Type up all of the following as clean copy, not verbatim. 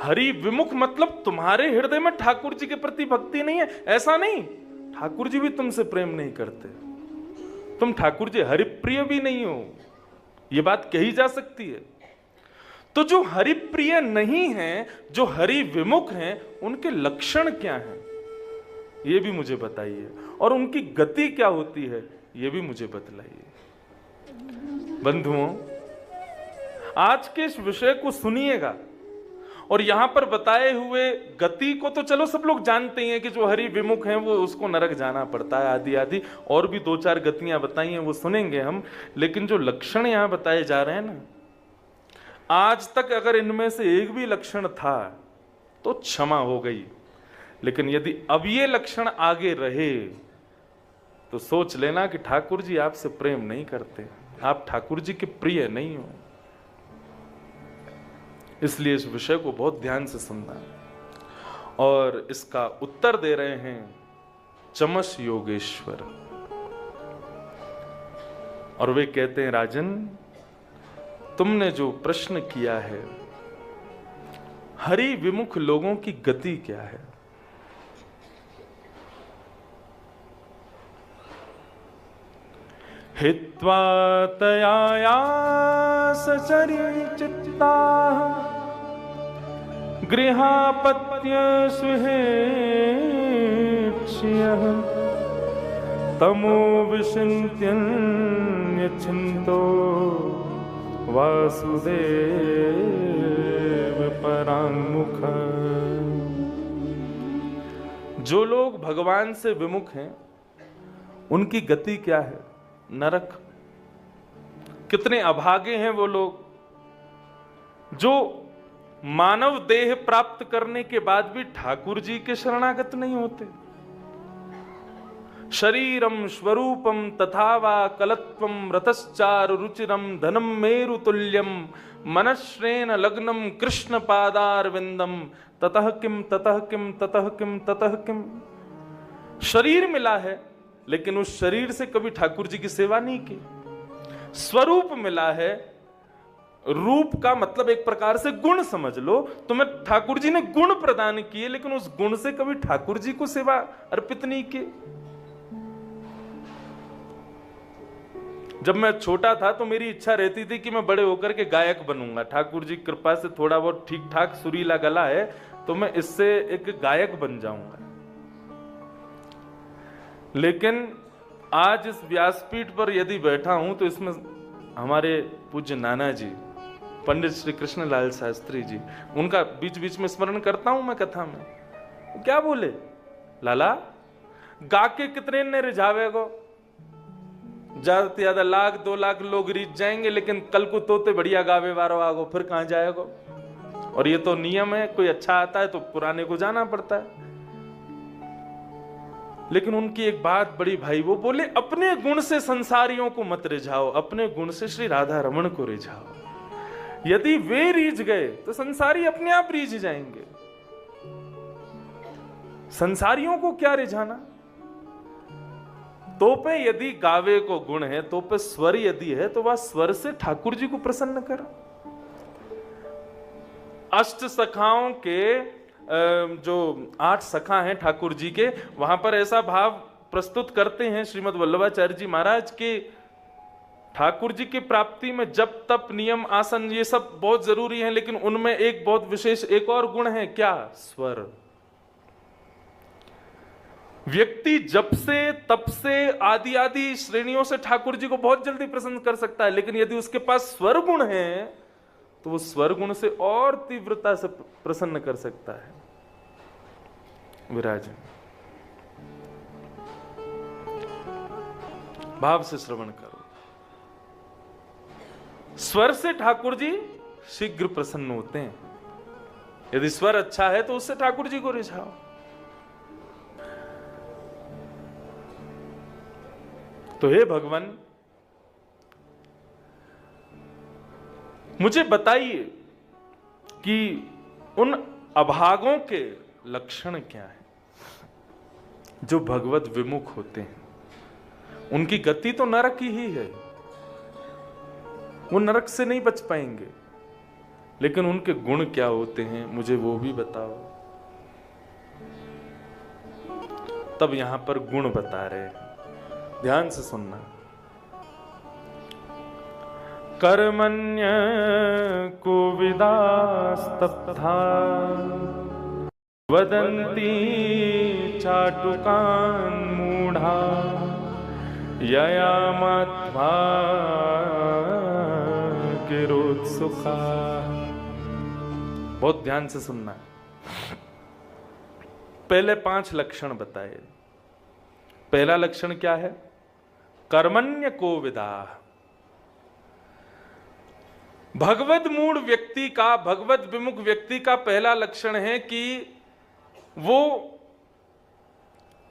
हरि विमुख मतलब तुम्हारे हृदय में ठाकुर जी के प्रति भक्ति नहीं है, ऐसा नहीं। ठाकुर जी भी तुमसे प्रेम नहीं करते, तुम ठाकुर जी हरिप्रिय भी नहीं हो, यह बात कही जा सकती है। तो जो हरिप्रिय नहीं है, जो हरि विमुख हैं, उनके लक्षण क्या हैं ये भी मुझे बताइए, और उनकी गति क्या होती है ये भी मुझे बतलाइए। बंधुओं, आज के इस विषय को सुनिएगा, और यहां पर बताए हुए गति को तो चलो सब लोग जानते हैं कि जो हरि विमुख हैं वो उसको नरक जाना पड़ता है, आदि आदि, और भी दो चार गतियां बताई हैं वो सुनेंगे हम। लेकिन जो लक्षण यहां बताए जा रहे हैं ना, आज तक अगर इनमें से एक भी लक्षण था तो क्षमा हो गई, लेकिन यदि अब ये लक्षण आगे रहे तो सोच लेना कि ठाकुर जी आपसे प्रेम नहीं करते, आप ठाकुर जी के प्रिय नहीं हो। इसलिए इस विषय को बहुत ध्यान से सुनना। और इसका उत्तर दे रहे हैं चमस योगेश्वर, और वे कहते हैं, राजन तुमने जो प्रश्न किया है, हरि विमुख लोगों की गति क्या है? हित्वा तया सचरिचित्ता गृहापत्य सुहेक्ष्यः तमो विचिन्त्य वासुदेव पराङ्मुख। जो लोग भगवान से विमुख हैं उनकी गति क्या है? नरक। कितने अभागे हैं वो लोग जो मानव देह प्राप्त करने के बाद भी ठाकुर जी के शरणागत नहीं होते। शरीरम स्वरूपम तथा वा कलत्वम रतश्चारु रुचिरम धनम मेरु तुल्यम मनश्रेण लग्नम कृष्ण पादारविंदम ततः किम ततः किम ततः किम ततः किम। शरीर मिला है लेकिन उस शरीर से कभी ठाकुर जी की सेवा नहीं की। स्वरूप मिला है, रूप का मतलब एक प्रकार से गुण समझ लो, तुम्हें ठाकुर जी ने गुण प्रदान किए लेकिन उस गुण से कभी ठाकुर जी को सेवा अर्पित नहीं की। जब मैं छोटा था तो मेरी इच्छा रहती थी कि मैं बड़े होकर के गायक बनूंगा। ठाकुर जी कृपा से थोड़ा बहुत ठीक ठाक सुरीला गला है तो मैं इससे एक गायक बन जाऊंगा। लेकिन आज इस व्यासपीठ पर यदि बैठा हूं तो इसमें हमारे पूज्य नाना जी पंडित श्री कृष्णलाल शास्त्री जी, उनका बीच बीच में स्मरण करता हूं मैं कथा में। वो क्या बोले, लाला गा के कितने ने रिझावेगो, ज्यादा से ज्यादा 1,00,000 2,00,000 लोग रिझ जाएंगे, लेकिन कल को तोते बढ़िया गावे वारो आगो, फिर कहां जाएगो। और ये तो नियम है, कोई अच्छा आता है तो पुराने को जाना पड़ता है। लेकिन उनकी एक बात बड़ी भाई, वो बोले अपने गुण से संसारियों को मत रिझाओ, अपने गुण से श्री राधा रमण को रिझाओ। यदि वे रीझ गए तो संसारी अपने आप रीझ जाएंगे। संसारियों को क्या रिझाना। तो पे यदि गावे को गुण है, तो पे स्वर यदि है तो वह स्वर से ठाकुर जी को प्रसन्न करो। अष्ट सखाओं के जो 8 सखा हैं ठाकुर जी के, वहां पर ऐसा भाव प्रस्तुत करते हैं श्रीमद् वल्लभाचार्य जी महाराज के ठाकुर जी की प्राप्ति में जप तप नियम आसन ये सब बहुत जरूरी है, लेकिन उनमें एक बहुत विशेष एक और गुण है, क्या? स्वर। व्यक्ति जप से तप से आदि आदि श्रेणियों से ठाकुर जी को बहुत जल्दी प्रसन्न कर सकता है, लेकिन यदि उसके पास स्वर गुण है तो वो स्वर गुण से और तीव्रता से प्रसन्न कर सकता है। विराज भाव से श्रवण करो। स्वर से ठाकुर जी शीघ्र प्रसन्न होते हैं। यदि स्वर अच्छा है तो उससे ठाकुर जी को रिझाओ। तो हे भगवान, मुझे बताइए कि उन अभागों के लक्षण क्या है जो भगवत विमुख होते हैं। उनकी गति तो नरक ही है, वो नरक से नहीं बच पाएंगे। लेकिन उनके गुण क्या होते हैं मुझे वो भी बताओ। तब यहां पर गुण बता रहे हैं, ध्यान से सुनना। कर्मण्य कोविदास्तब्धा वदन्ति चाटुकान् मूढ़ा यया मत्वा गिरोत्सुका। बहुत ध्यान से सुनना। पहले 5 लक्षण बताए। पहला लक्षण क्या है? कर्मण्य कोविदा। भगवत मूढ़ व्यक्ति का, भगवत विमुख व्यक्ति का पहला लक्षण है कि वो,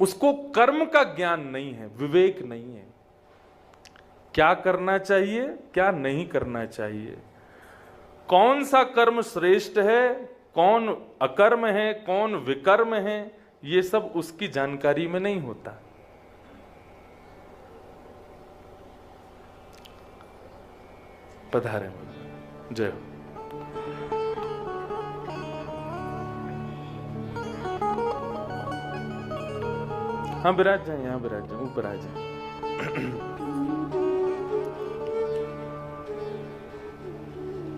उसको कर्म का ज्ञान नहीं है, विवेक नहीं है। क्या करना चाहिए, क्या नहीं करना चाहिए, कौन सा कर्म श्रेष्ठ है, कौन अकर्म है, कौन विकर्म है, ये सब उसकी जानकारी में नहीं होता। पधारे जय हो। हाँ विराज जाए, यहाँ विराज जाए, ऊपर आ जाए।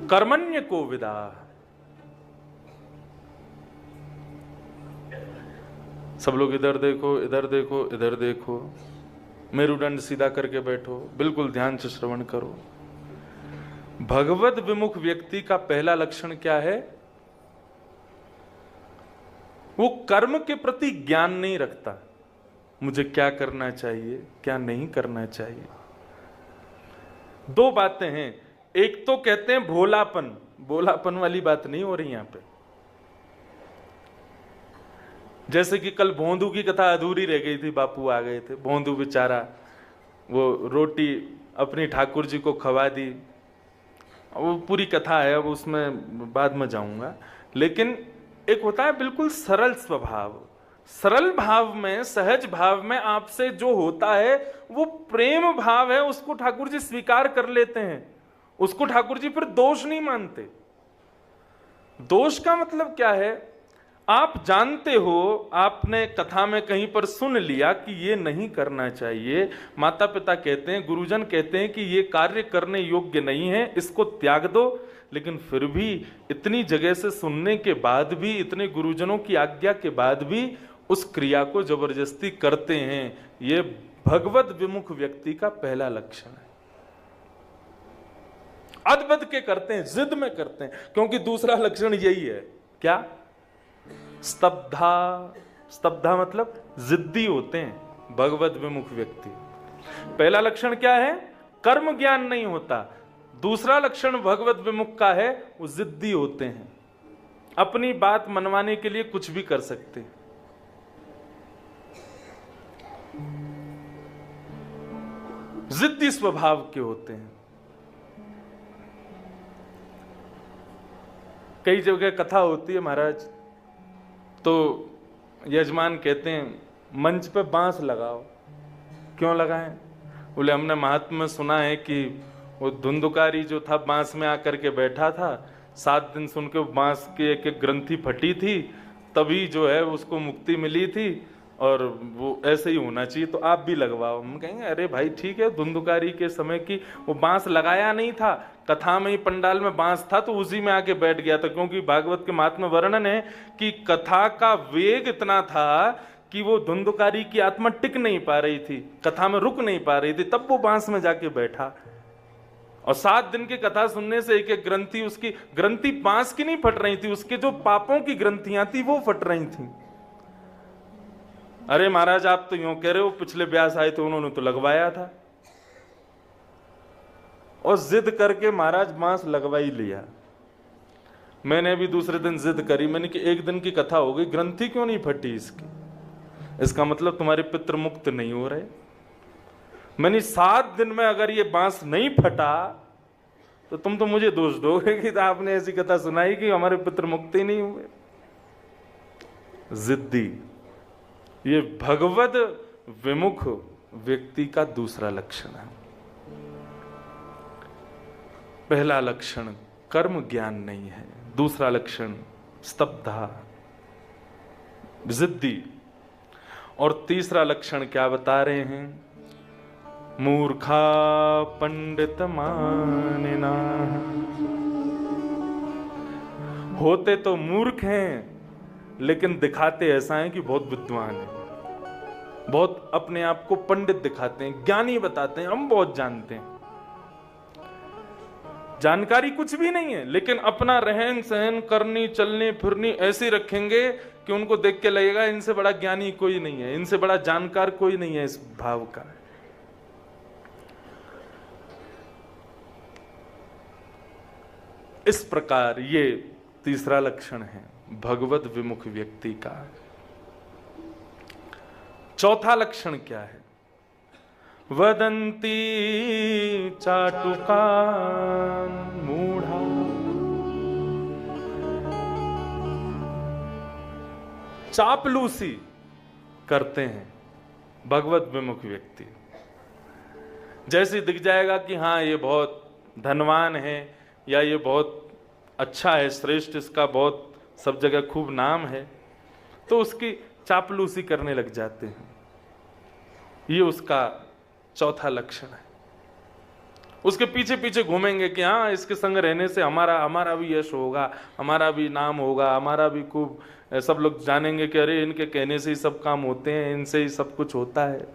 कर्मण्य को विदा। सब लोग इधर देखो, इधर देखो, इधर देखो, मेरुदंड सीधा करके बैठो, बिल्कुल ध्यान से श्रवण करो। भगवत विमुख व्यक्ति का पहला लक्षण क्या है? वो कर्म के प्रति ज्ञान नहीं रखता। मुझे क्या करना चाहिए, क्या नहीं करना चाहिए। 2 बातें हैं। एक तो कहते हैं भोलापन, भोलापन वाली बात नहीं हो रही यहां पे। जैसे कि कल भोंदू की कथा अधूरी रह गई थी, बापू आ गए थे, भोंदू बेचारा वो रोटी अपनी ठाकुर जी को खवा दी, वो पूरी कथा है, अब उसमें बाद में जाऊंगा। लेकिन एक होता है बिल्कुल सरल स्वभाव, सरल भाव में, सहज भाव में आपसे जो होता है वो प्रेम भाव है, उसको ठाकुर जी स्वीकार कर लेते हैं, उसको ठाकुर जी फिर दोष नहीं मानते। दोष का मतलब क्या है? आप जानते हो, आपने कथा में कहीं पर सुन लिया कि ये नहीं करना चाहिए, माता पिता कहते हैं, गुरुजन कहते हैं कि ये कार्य करने योग्य नहीं है, इसको त्याग दो, लेकिन फिर भी इतनी जगह से सुनने के बाद भी, इतने गुरुजनों की आज्ञा के बाद भी उस क्रिया को जबरदस्ती करते हैं। ये भगवत विमुख व्यक्ति का पहला लक्षण है। अदबद के करते हैं, जिद में करते हैं, क्योंकि दूसरा लक्षण यही है, क्या? स्तब्धा। स्तब्धा मतलब जिद्दी होते हैं भगवत विमुख व्यक्ति। पहला लक्षण क्या है? कर्म ज्ञान नहीं होता। दूसरा लक्षण भगवत विमुख का है, वो जिद्दी होते हैं, अपनी बात मनवाने के लिए कुछ भी कर सकते हैं। जिद्दी स्वभाव के होते हैं। कई जगह कथा होती है महाराज, तो यजमान कहते हैं मंच पे बांस लगाओ। क्यों लगाएं? बोले हमने महात्मा में सुना है कि वो धुंधुकारी जो था बांस में आकर के बैठा था, 7 दिन सुन के बांस की एक एक ग्रंथि फटी थी, तभी जो है उसको मुक्ति मिली थी, और वो ऐसे ही होना चाहिए, तो आप भी लगवाओ। हम कहेंगे अरे भाई ठीक है, धुंधुकारी के समय की वो बांस लगाया नहीं था, कथा में ही पंडाल में बांस था तो उसी में आके बैठ गया था, क्योंकि भागवत के महात्मा वर्णन है कि कथा का वेग इतना था कि वो धुंधुकारी की आत्मा टिक नहीं पा रही थी, कथा में रुक नहीं पा रही थी, तब वो बांस में जाके बैठा। और 7 दिन की कथा सुनने से एक एक ग्रंथि, उसकी ग्रंथि बांस की नहीं फट रही थी, उसके जो पापों की ग्रंथियां थी वो फट रही थी। अरे महाराज आप तो यूं कह रहे हो, पिछले व्यास आए थे उन्होंने तो लगवाया था, और जिद करके महाराज बांस लगवा ही लिया। मैंने भी दूसरे दिन जिद करी, मैंने कि एक दिन की कथा हो गई, ग्रंथि क्यों नहीं फटी इसकी? इसका मतलब तुम्हारे पितृ मुक्त नहीं हो रहे। मैंने 7 दिन में अगर ये बांस नहीं फटा तो तुम तो मुझे दोष दोगे कि आपने ऐसी कथा सुनाई कि हमारे पितृ मुक्त ही नहीं हुए। जिद्दी, ये भगवत विमुख व्यक्ति का दूसरा लक्षण है। पहला लक्षण कर्म ज्ञान नहीं है। दूसरा लक्षण स्तब्धा, जिद्दी। और तीसरा लक्षण क्या बता रहे हैं? मूर्खा पंडित मानिना। होते तो मूर्ख हैं लेकिन दिखाते ऐसा है कि बहुत विद्वान है, बहुत अपने आप को पंडित दिखाते हैं, ज्ञानी बताते हैं, हम बहुत जानते हैं। जानकारी कुछ भी नहीं है लेकिन अपना रहन सहन, करनी चलनी फिरनी ऐसी रखेंगे कि उनको देख के लगेगा इनसे बड़ा ज्ञानी कोई नहीं है, इनसे बड़ा जानकार कोई नहीं है इस भाव का। इस प्रकार ये तीसरा लक्षण है भगवत विमुख व्यक्ति का। चौथा लक्षण क्या है? वदंती चाटुकान मूढ़ा। चापलूसी करते हैं भगवत विमुख व्यक्ति। जैसे दिख जाएगा कि हाँ ये बहुत धनवान है या ये बहुत अच्छा है, श्रेष्ठ, इसका बहुत सब जगह खूब नाम है, तो उसकी चापलूसी करने लग जाते हैं। ये उसका चौथा लक्षण है। उसके पीछे पीछे घूमेंगे कि हाँ इसके संग रहने से हमारा भी यश होगा, हमारा भी नाम होगा, हमारा भी खूब, सब लोग जानेंगे कि अरे इनके कहने से ही सब काम होते हैं, इनसे ही सब कुछ होता है।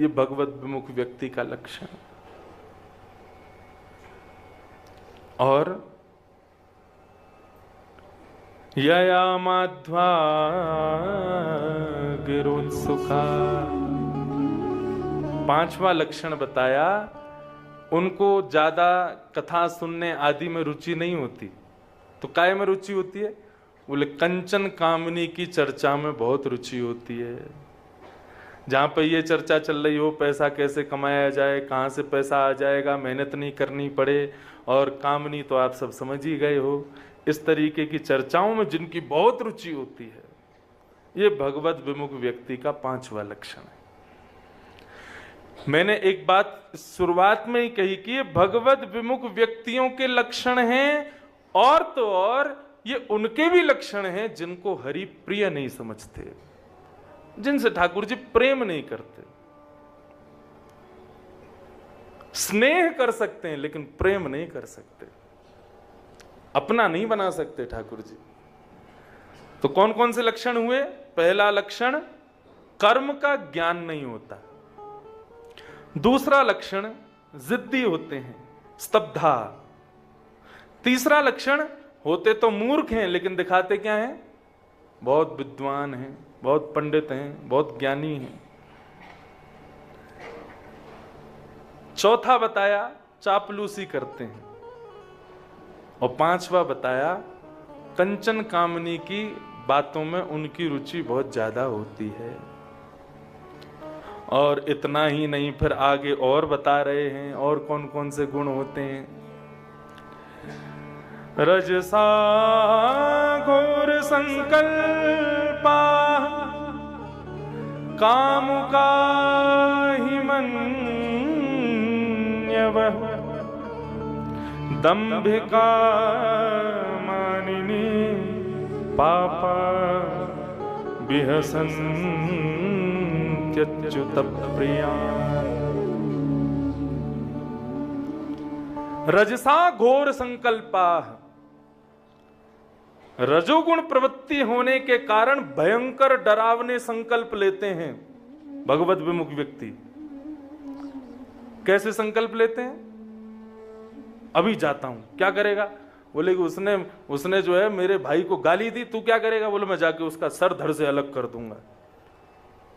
ये भगवत विमुख व्यक्ति का लक्षण। और यया माध्वा गिरोत्सुका, पांचवा लक्षण बताया, उनको ज्यादा कथा सुनने आदि में रुचि नहीं होती। तो काय में रुचि होती है? बोले कंचन कामनी की चर्चा में बहुत रुचि होती है। जहां पर ये चर्चा चल रही हो पैसा कैसे कमाया जाए, कहां से पैसा आ जाएगा, मेहनत नहीं करनी पड़े, और कामनी तो आप सब समझ ही गए हो, इस तरीके की चर्चाओं में जिनकी बहुत रुचि होती है, ये भगवत विमुख व्यक्ति का पांचवा लक्षण है। मैंने एक बात शुरुआत में ही कही कि ये भगवत विमुख व्यक्तियों के लक्षण हैं, और तो और ये उनके भी लक्षण हैं जिनको हरि प्रिय नहीं समझते, जिनसे ठाकुर जी प्रेम नहीं करते। स्नेह कर सकते हैं लेकिन प्रेम नहीं कर सकते, अपना नहीं बना सकते ठाकुर जी। तो कौन कौन से लक्षण हुए? पहला लक्षण कर्म का ज्ञान नहीं होता। दूसरा लक्षण जिद्दी होते हैं, स्तब्धा। तीसरा लक्षण होते तो मूर्ख हैं लेकिन दिखाते क्या हैं? बहुत विद्वान हैं, बहुत पंडित हैं, बहुत ज्ञानी हैं। चौथा बताया चापलूसी करते हैं, और पांचवा बताया कंचन कामनी की बातों में उनकी रुचि बहुत ज्यादा होती है। और इतना ही नहीं, फिर आगे और बता रहे हैं और कौन कौन से गुण होते हैं। रजसा घोर संकल्पा कामुका हिमन्यवः दंभिका मानिनी पापा विहसन्त्यच्युत प्रिया। रजसा घोर संकल्पा, रजोगुण प्रवृत्ति होने के कारण भयंकर डरावने संकल्प लेते हैं भगवत विमुख व्यक्ति। कैसे संकल्प लेते हैं? अभी जाता हूं, क्या करेगा? बोले कि उसने जो है मेरे भाई को गाली दी, तू क्या करेगा? बोले मैं जाके उसका सर धड़ से अलग कर दूंगा।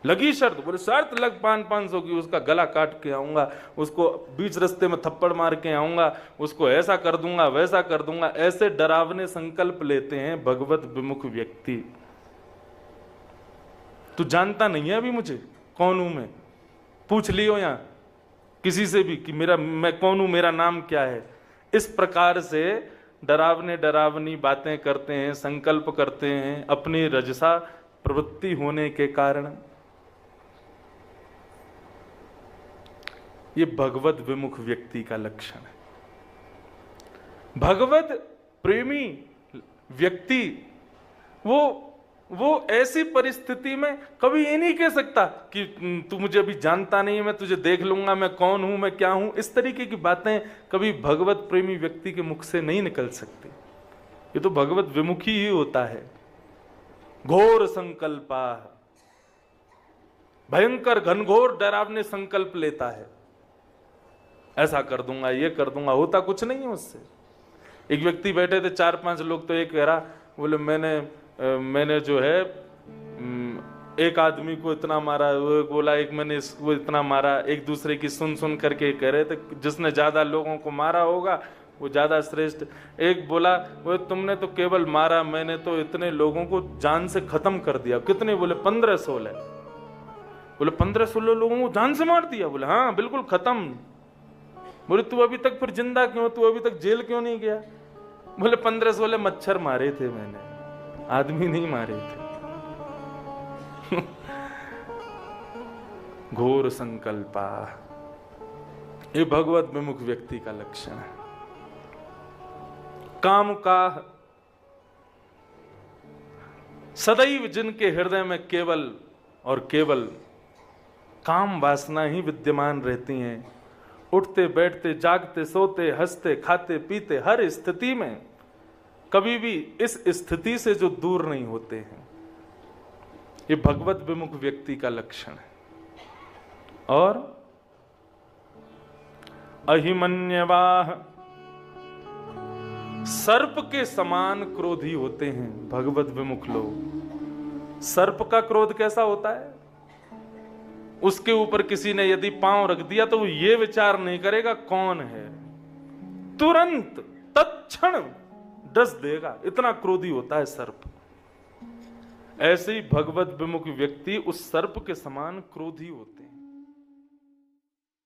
लगी शर्त, बोले शर्त लग 500 की, उसका गला काट के आऊंगा, उसको बीच रास्ते में थप्पड़ मार के आऊंगा, उसको ऐसा कर दूंगा वैसा कर दूंगा। ऐसे डरावने संकल्प लेते हैं भगवत विमुख व्यक्ति। तू जानता नहीं है अभी मुझे कौन हूं मैं, पूछ लियो यहां किसी से भी कि मैं कौन हूं, मेरा नाम क्या है। इस प्रकार से डरावने डरावनी बातें करते हैं, संकल्प करते हैं अपनी रजसा प्रवृत्ति होने के कारण। ये भगवत विमुख व्यक्ति का लक्षण है। भगवत प्रेमी व्यक्ति वो ऐसी परिस्थिति में कभी ये नहीं कह सकता कि तू मुझे अभी जानता नहीं है, मैं तुझे देख लूंगा, मैं कौन हूं, मैं क्या हूं। इस तरीके की बातें कभी भगवत प्रेमी व्यक्ति के मुख से नहीं निकल सकती। ये तो भगवत विमुखी ही होता है। घोर संकल्पा, भयंकर घनघोर डरावने संकल्प लेता है, ऐसा कर दूंगा, ये कर दूंगा, होता कुछ नहीं है उससे। एक व्यक्ति बैठे थे, 4-5 लोग, तो एक कह रहा, बोले मैंने जो है एक आदमी को इतना मारा, वो बोला एक मैंने इसको इतना मारा। एक दूसरे की सुन सुन करके कह रहे थे जिसने ज्यादा लोगों को मारा होगा वो ज्यादा श्रेष्ठ। एक बोला वो तुमने तो केवल मारा, मैंने तो इतने लोगों को जान से खत्म कर दिया। कितने? बोले 15-16। बोले 15-16 लोगों को जान से मार दिया? बोले हाँ बिल्कुल खत्म। बोले तू अभी तक फिर जिंदा क्यों, तू अभी तक जेल क्यों नहीं गया? बोले 15-16 मच्छर मारे थे मैंने, आदमी नहीं मारे थे। घोर संकल्पा, ये भगवत विमुख व्यक्ति का लक्षण है। काम का सदैव जिनके हृदय में केवल और केवल काम वासना ही विद्यमान रहती हैं, उठते बैठते जागते सोते हंसते खाते पीते हर स्थिति में कभी भी इस स्थिति से जो दूर नहीं होते हैं, ये भगवत विमुख व्यक्ति का लक्षण है। और अहिमन्यवाह, सर्प के समान क्रोधी होते हैं भगवत विमुख लोग। सर्प का क्रोध कैसा होता है? उसके ऊपर किसी ने यदि पांव रख दिया तो वो ये विचार नहीं करेगा कौन है, तुरंत तत्क्षण डस देगा, इतना क्रोधी होता है सर्प। ऐसे ही भगवत विमुख व्यक्ति उस सर्प के समान क्रोधी होते हैं।